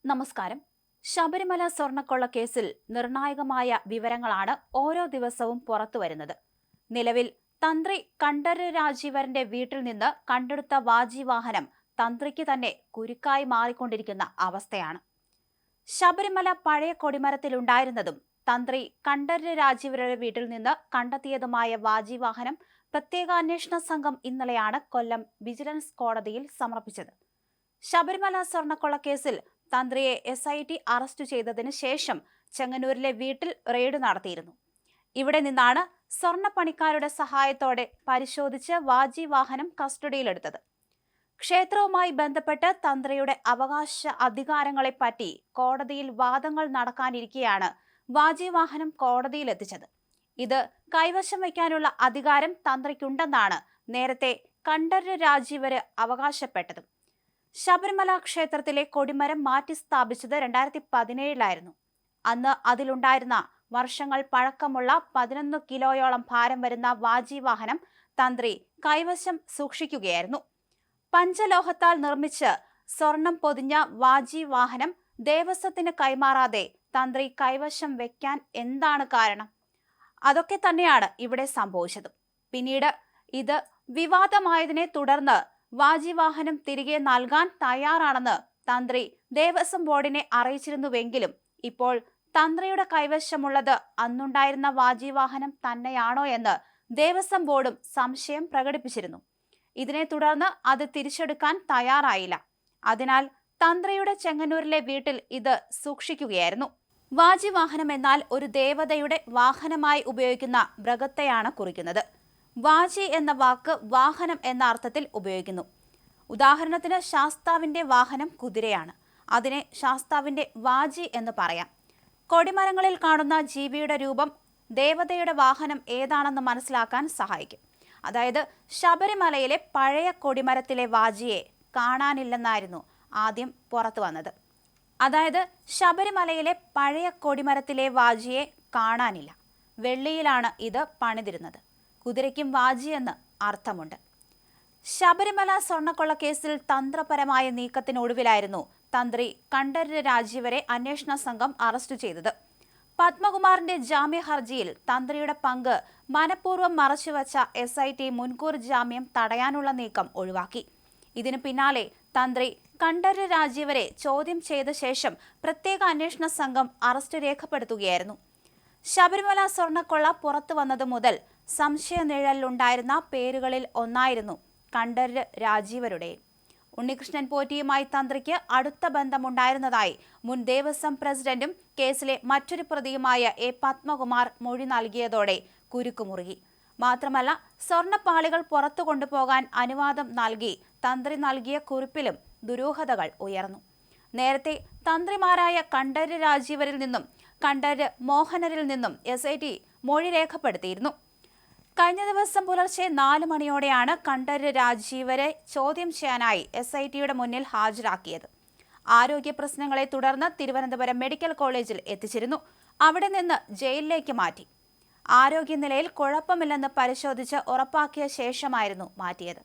നമസ്കാരം. ശബരിമല സ്വർണ്ണക്കൊള്ള കേസിൽ നിർണായകമായ വിവരങ്ങളാണ് ഓരോ ദിവസവും പുറത്തുവരുന്നത്. നിലവിൽ തന്ത്രി കണ്ഠരര് രാജീവരന്റെ വീട്ടിൽ നിന്ന് കണ്ടെടുത്ത വാജിവാഹനം തന്ത്രിക്ക് തന്നെ കുരുക്കായി മാറിക്കൊണ്ടിരിക്കുന്ന അവസ്ഥയാണ്. ശബരിമല പഴയ കൊടിമരത്തിലുണ്ടായിരുന്നതും തന്ത്രി കണ്ഠരര് രാജീവരുടെ വീട്ടിൽ നിന്ന് കണ്ടെത്തിയതുമായ വാജിവാഹനം പ്രത്യേക അന്വേഷണ സംഘം ഇന്നലെയാണ് കൊല്ലം വിജിലൻസ് കോടതിയിൽ സമർപ്പിച്ചത്. ശബരിമല സ്വർണ്ണക്കൊള്ള കേസിൽ തന്ത്രിയെ SIT അറസ്റ്റ് ചെയ്തതിനു ശേഷം ചെങ്ങന്നൂരിലെ വീട്ടിൽ റെയ്ഡ് നടത്തിയിരുന്നു. ഇവിടെ നിന്നാണ് സ്വർണ്ണപ്പണിക്കാരുടെ സഹായത്തോടെ പരിശോധിച്ച് വാജിവാഹനം കസ്റ്റഡിയിലെടുത്തത്. ക്ഷേത്രവുമായി ബന്ധപ്പെട്ട് തന്ത്രിയുടെ അവകാശ അധികാരങ്ങളെപ്പറ്റി കോടതിയിൽ വാദങ്ങൾ നടക്കാനിരിക്കെയാണ് വാജിവാഹനം കോടതിയിലെത്തിച്ചത്. ഇത് കൈവശം വയ്ക്കാനുള്ള അധികാരം തന്ത്രിക്കുണ്ടെന്നാണ് നേരത്തെ കണ്ഠരര് രാജീവര് അവകാശപ്പെട്ടതും. ശബരിമല ക്ഷേത്രത്തിലെ കൊടിമരം മാറ്റി സ്ഥാപിച്ചത് 2017 അന്ന് അതിലുണ്ടായിരുന്ന വർഷങ്ങൾ പഴക്കമുള്ള 11 കിലോയോളം ഭാരം വരുന്ന വാജിവാഹനം തന്ത്രി കൈവശം സൂക്ഷിക്കുകയായിരുന്നു. പഞ്ചലോഹത്താൽ നിർമ്മിച്ച് സ്വർണം പൊതിഞ്ഞ വാജിവാഹനം ദേവസ്വത്തിന് കൈമാറാതെ തന്ത്രി കൈവശം വെക്കാൻ എന്താണ് കാരണം? അതൊക്കെ തന്നെയാണ് ഇവിടെ സംഭവിച്ചത്. പിന്നീട് ഇത് വിവാദമായതിനെ തുടർന്ന് വാജിവാഹനം തിരികെ നൽകാൻ തയ്യാറാണെന്ന് തന്ത്രി ദേവസ്വം ബോർഡിനെ അറിയിച്ചിരുന്നുവെങ്കിലും ഇപ്പോൾ തന്ത്രിയുടെ കൈവശമുള്ളത് അന്നുണ്ടായിരുന്ന വാജിവാഹനം തന്നെയാണോ എന്ന് ദേവസ്വം ബോർഡും സംശയം പ്രകടിപ്പിച്ചിരുന്നു. ഇതിനെ തുടർന്ന് അത് തിരിച്ചെടുക്കാൻ തയ്യാറായില്ല. അതിനാൽ തന്ത്രിയുടെ ചെങ്ങന്നൂരിലെ വീട്ടിൽ ഇത് സൂക്ഷിക്കുകയായിരുന്നു. വാജിവാഹനം എന്നാൽ ഒരു ദേവതയുടെ വാഹനമായി ഉപയോഗിക്കുന്ന മൃഗത്തെയാണ് കുറിക്കുന്നത്. വാജി എന്ന വാക്ക് വാഹനം എന്ന അർത്ഥത്തിൽ ഉപയോഗിക്കുന്നു. ഉദാഹരണത്തിന് ശാസ്താവിന്റെ വാഹനം കുതിരയാണ്. അതിനെ ശാസ്താവിന്റെ വാജി എന്ന് പറയാം. കൊടിമരങ്ങളിൽ കാണുന്ന ജീവിയുടെ രൂപം ദേവതയുടെ വാഹനം ഏതാണെന്ന് മനസ്സിലാക്കാൻ സഹായിക്കും. അതായത് ശബരിമലയിലെ പഴയ കൊടിമരത്തിലെ വാജിയെ കാണാനില്ലെന്നായിരുന്നു ആദ്യം പുറത്തു വന്നത്. അതായത് ശബരിമലയിലെ പഴയ കൊടിമരത്തിലെ വാജിയെ കാണാനില്ല. വെള്ളിയിലാണ് ഇത് പണിതിരുന്നത്. കുതിരയ്ക്കും വാജി എന്ന് അർത്ഥമുണ്ട്. ശബരിമല സ്വർണ്ണക്കൊള്ള കേസിൽ തന്ത്രപരമായ നീക്കത്തിനൊടുവിലായിരുന്നു തന്ത്രി കണ്ഠരര് രാജീവരെ അന്വേഷണ സംഘം അറസ്റ്റ് ചെയ്തത്. പത്മകുമാറിന്റെ ജാമ്യ ഹർജിയിൽ തന്ത്രിയുടെ പങ്ക് മനഃപൂർവ്വം മറച്ചുവച്ച SIT മുൻകൂർ ജാമ്യം തടയാനുള്ള നീക്കം ഒഴിവാക്കി. ഇതിനു പിന്നാലെ തന്ത്രി കണ്ഠരര് രാജീവരെ ചോദ്യം ചെയ്ത ശേഷം പ്രത്യേക അന്വേഷണ സംഘം അറസ്റ്റ് രേഖപ്പെടുത്തുകയായിരുന്നു. ശബരിമല സ്വർണ്ണക്കൊള്ള പുറത്തു വന്നതു മുതൽ സംശയനിഴലിലുണ്ടായിരുന്ന പേരുകളിൽ ഒന്നായിരുന്നു കണ്ഠരര് രാജീവരുടെയും. ഉണ്ണികൃഷ്ണൻ പോറ്റിയുമായി തന്ത്രിക്ക് അടുത്ത ബന്ധമുണ്ടായിരുന്നതായി മുൻ ദേവസ്വം പ്രസിഡന്റും കേസിലെ മറ്റൊരു പ്രതിയുമായ A. പത്മകുമാർ മൊഴി നൽകിയതോടെ കുരുക്കുമുറുകി. മാത്രമല്ല സ്വർണ്ണപ്പാളികൾ പുറത്തു കൊണ്ടുപോകാൻ അനുവാദം നൽകി തന്ത്രി നൽകിയ കുറിപ്പിലും ദുരൂഹതകൾ ഉയർന്നു. നേരത്തെ തന്ത്രിമാരായ കണ്ഠരര് രാജീവരിൽ നിന്നും കണ്ഠരര് മോഹനരിൽ നിന്നും SIT മൊഴി രേഖപ്പെടുത്തിയിരുന്നു. കഴിഞ്ഞ ദിവസം പുലർച്ചെ 4 മണിയോടെയാണ് കണ്ഠരര് രാജീവരെ ചോദ്യം ചെയ്യാനായി SITയുടെ മുന്നിൽ ഹാജരാക്കിയത്. ആരോഗ്യ പ്രശ്നങ്ങളെ തുടർന്ന് തിരുവനന്തപുരം മെഡിക്കൽ കോളേജിൽ എത്തിച്ചിരുന്നു. അവിടെ നിന്ന് ജയിലിലേക്ക് മാറ്റി. ആരോഗ്യനിലയിൽ കുഴപ്പമില്ലെന്ന് പരിശോധിച്ച് ഉറപ്പാക്കിയ ശേഷമായിരുന്നു മാറ്റിയത്.